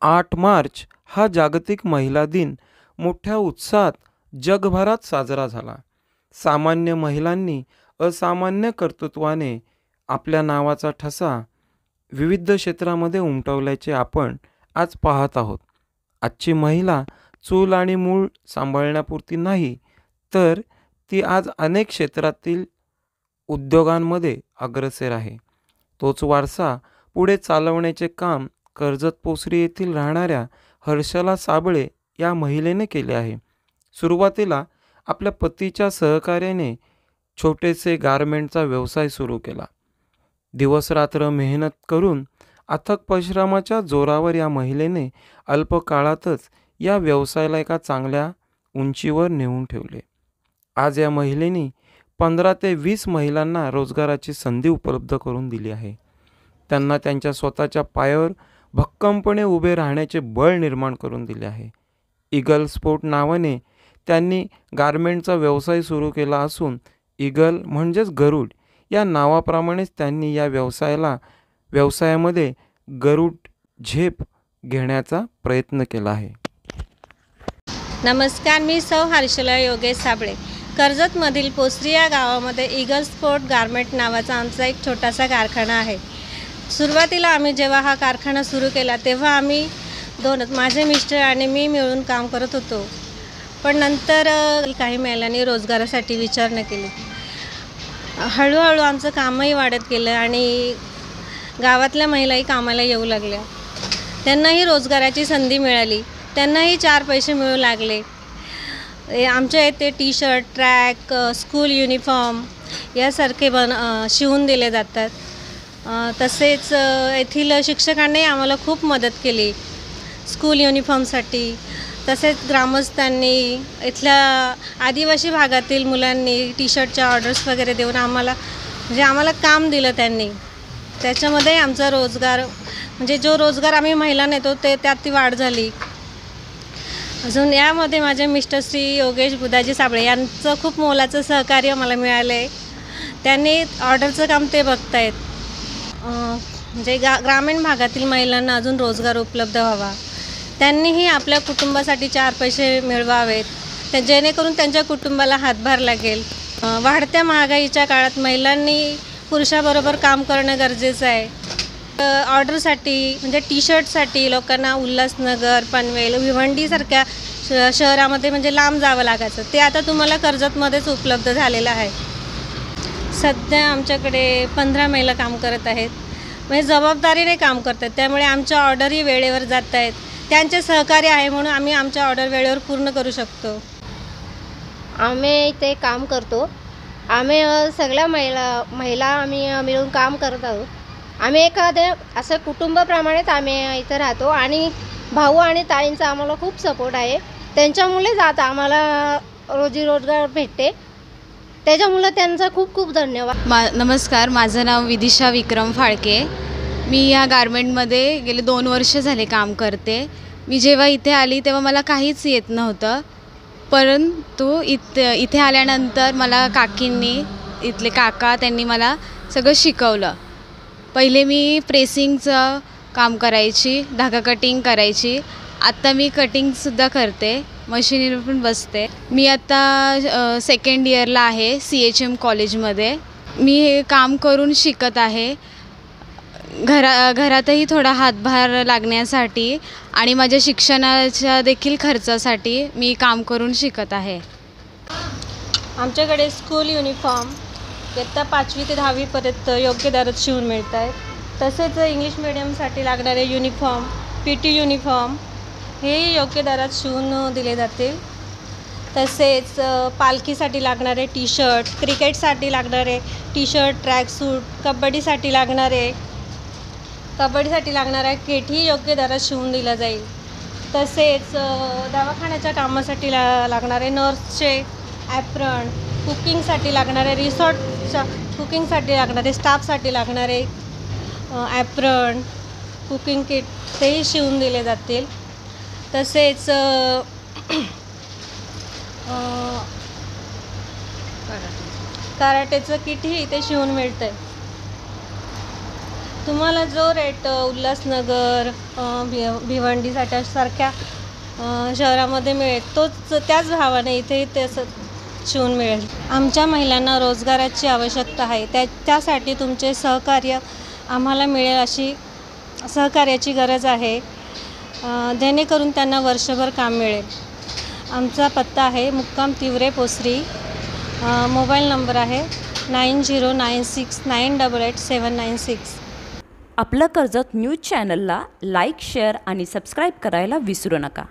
8 मार्च हा जागतिक महिला दिन मोठ्या उत्साहात जगभरात साजरा झाला. सामान्य महिलांनी असामान्य कर्तृत्वाने आपल्या नावाचा ठसा विविध क्षेत्रामध्ये उमटवल्याचे आपण आज पाहत आहोत. आजची महिला चूल आणि मूल सांभाळण्यापुरती नाही, तर ती आज अनेक क्षेत्रातील उद्योगांमध्ये अग्रेसर आहे. तोच वारसा पुढे चालवण्याचे काम कर्जत पोसरी येथील राहणाऱ्या हर्षला साबळे या महिलेने केले आहे. सुरुवातीला आपल्या पतीच्या सहकार्याने छोटेसे गारमेंटचा व्यवसाय सुरू केला. दिवसरात्र मेहनत करून अथक परिश्रमाच्या जोरावर या महिलेने अल्प काळातच या व्यवसायाला एका चांगल्या उंचीवर नेऊन ठेवले. आज या महिलेनी 15 ते 20 महिलांना रोजगाराची संधी उपलब्ध करून दिली आहे. त्यांना त्यांच्या स्वतःच्या पायावर भक्कमपणे उभे राहण्याचे बळ निर्माण करून दिले आहे. ईगल स्पोर्ट नावाने त्यांनी गारमेंटचा व्यवसाय सुरू केला असून ईगल म्हणजेच गरुड या नावाप्रमाणेच त्यांनी या व्यवसायामध्ये गरुड झेप घेण्याचा प्रयत्न केला आहे. नमस्कार, मी सौ हर्षला योगेश साबळे. कर्जतमधील पोसरी या गावामध्ये ईगल स्पोर्ट गारमेंट नावाचा आमचा एक छोटासा कारखाना आहे. सुरुवातीला आम्ही जेव्हा हा कारखाना सुरू केला तेव्हा आम्ही माझे मिस्टर आणि मी मिळून काम करत होतो. पण नंतर काही महिलांनी रोजगारासाठी विचारणा केली. हळूहळू आमचं कामही वाढत गेलं आणि गावातल्या महिलाही कामाला येऊ लागल्या. त्यांनाही रोजगाराची संधी मिळाली, त्यांनाही 4 पैसे मिळू लागले. आमच्या इथे T shirt, track, school uniform यासारखे शिवून दिले जातात. तसेच येथील शिक्षकांनी आम्हाला खूप मदत केली स्कूल युनिफॉर्मसाठी. तसेच ग्रामस्थांनी इथल्या आदिवासी भागातील मुलांनी टी शर्टच्या ऑर्डर्स वगैरे देऊन आम्हाला काम दिलं त्यांनी. त्याच्यामध्ये आमचा रोजगार म्हणजे जो रोजगार आम्ही महिलांना देतो त्यात ती वाढ झाली. अजून यामध्ये माझे मिस्टर श्री योगेश बुधाजी साबळे यांचं खूप मोलाचं सहकार्य मला मिळालं आहे. त्यांनी ऑर्डरचं काम ते बघतायत. म्हणजे ग्रामीण भागातील महिलांना अजून रोजगार उपलब्ध व्हावा, त्यांनीही आपल्या कुटुंबासाठी 4 पैसे मिळवावेत, जेणेकरून त्यांच्या कुटुंबाला हातभार लागेल. वाढत्या महागाईच्या काळात महिलांनी पुरुषाबरोबर काम करणं गरजेचं आहे. ऑर्डरसाठी म्हणजे टी शर्टसाठी लोकांना उल्हासनगर, पनवेल, भिवंडीसारख्या शहरामध्ये म्हणजे लांब जावं लागायचं. ते आता तुम्हाला कर्जतमध्येच उपलब्ध झालेलं आहे. सध्या आमच्याकडे 15 महिला काम करत आहेत. म्हणजे जबाबदारीने काम करतात, त्यामुळे आमच्या ऑर्डरही वेळेवर जात आहेत. त्यांचे सहकार्य आहे म्हणून आम्ही आमच्या ऑर्डर वेळेवर पूर्ण करू शकतो. आम्ही इथे काम करतो. आम्ही सगळ्या महिला आम्ही मिळून काम करत आहोत. आम्ही एखाद्या असं कुटुंबाप्रमाणेच आम्ही इथं राहतो आणि भाऊ आणि ताईंचा आम्हाला खूप सपोर्ट आहे. त्यांच्यामुळेच आता आम्हाला रोजीरोजगार भेटते. त्याच्यामुळं त्यांचा खूप खूप धन्यवाद. नमस्कार, माझं नाव विदिशा विक्रम फाळके. मी या गारमेंटमध्ये गेले 2 वर्ष झाले काम करते. मी जेव्हा इथे आली तेव्हा मला काहीच येत नव्हतं, परंतु इथे आल्यानंतर मला काकींनी, इथले काका त्यांनी मला सगळं शिकवलं. पहिले मी प्रेसिंगचं काम करायची, धागा कटिंग करायची. आत्ता मी कटिंगसुद्धा करते, मशिनीवर पण बसते. मी आता 2nd इयरला आहे CHM कॉलेजमध्ये. मी हे काम करून शिकत आहे. घरातही थोडा हातभार लागण्यासाठी आणि माझ्या शिक्षणाच्या देखील खर्चासाठी मी काम करून शिकत आहे. आमच्याकडे स्कूल युनिफॉर्म इयत्ता 5वी ते 10वी पर्यंत योग्य दरात शिवून मिळत आहेत. तसेच इंग्लिश मिडियमसाठी लागणारे युनिफॉर्म, PT युनिफॉर्म हेही योग्य दरात शिवून दिले जातील. तसेच पालखीसाठी लागणारे टी शर्ट, क्रिकेटसाठी लागणारे टी शर्ट, ट्रॅक सूट, कबड्डीसाठी लागणारा किटही योग्य दरात शिवून दिला जाईल. तसेच दवाखान्याच्या कामासाठी लागणारे नर्सचे ॲप्रन, कुकिंगसाठी लागणारे रिसॉर्टच्या कुकिंगसाठी लागणारे स्टाफसाठी लागणारे ॲप्रन, कुकिंग किट तेही शिवून दिले जातील. तसेच कराटेचं किटही इथे शिवून मिळतं आहे. तुम्हाला जो रेट उल्हासनगर, भिवंडी सारख्या शहरामध्ये मिळेल तोच त्याच भावाने इथे तसं शिवून मिळेल. आमच्या महिलांना रोजगाराची आवश्यकता आहे. त्यासाठी तुमचे सहकार्य आम्हाला मिळेल अशी सहकार्याची गरज आहे, जेणेकरून त्यांना वर्षभर काम मिळेल. आमचा पत्ता आहे मुक्काम तिवरे पोसरी. मोबाईल नंबर आहे 9096988796. आपलं कर्जत न्यूज चॅनलला लाईक, शेअर आणि सबस्क्राईब करायला विसरू नका.